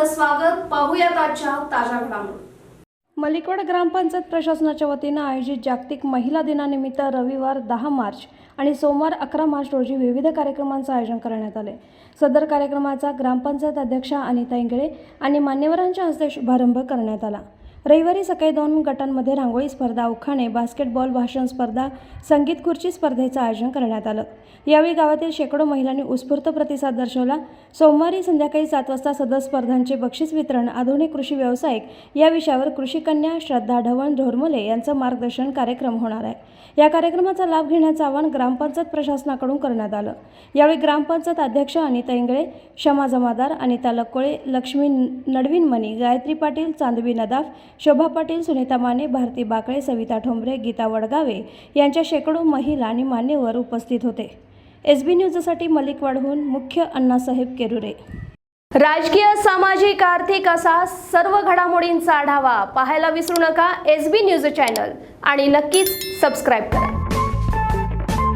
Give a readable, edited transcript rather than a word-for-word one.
आपलं स्वागत. पाहूयात आजच्या ताज्या घडामोडी. मलिकवाड ग्रामपंचायत प्रशासनाच्या वतीनं आयोजित जागतिक महिला दिनानिमित्त रविवार 10 मार्च आणि सोमवार 11 मार्च रोजी विविध कार्यक्रमांचं आयोजन करण्यात आले. सदर कार्यक्रमाचा ग्रामपंचायत अध्यक्षा अनिता इंगळे आणि मान्यवरांच्या हस्ते शुभारंभ करण्यात आला. रविवारी सकाळी 2 गटांमध्ये रांगोळी स्पर्धा, उखाणे, बास्केटबॉल, भाषण स्पर्धा, संगीत खुर्ची स्पर्धेचं आयोजन करण्यात आलं. यावेळी गावातील शेकडो महिलांनी उत्स्फूर्त प्रतिसाद दर्शवला. सोमवारी संध्याकाळी 7 वाजता सदर स्पर्धांचे बक्षीस वितरण, आधुनिक कृषी व्यावसायिक या विषयावर कृषी कन्या श्रद्धा ढवण ढोरमले यांचं मार्गदर्शन कार्यक्रम होणार आहे. या कार्यक्रमाचा लाभ घेण्याचं आवाहन ग्रामपंचायत प्रशासनाकडून करण्यात आलं. यावेळी ग्रामपंचायत अध्यक्ष अनिता इंगळे, क्षमा जमादार, अनिता लकोळे, लक्ष्मी नडविनमणी, गायत्री पाटील, चांदवी नदाफ, शोभा पाटील, सुनीता माने, भारती बाकळे, सविता ठोंबरे, गीता वडगावे यांच्या शेकडो महिला आणि मान्यवर उपस्थित होते. SB न्यूजसाठी मलिकवाडहून मुख्य अण्णासाहेब केरुरे. राजकीय, सामाजिक, आर्थिक असा सर्व घडामोडींचा आढावा पाहायला विसरू नका SB न्यूज चॅनल आणि नक्कीच सबस्क्राईब करा.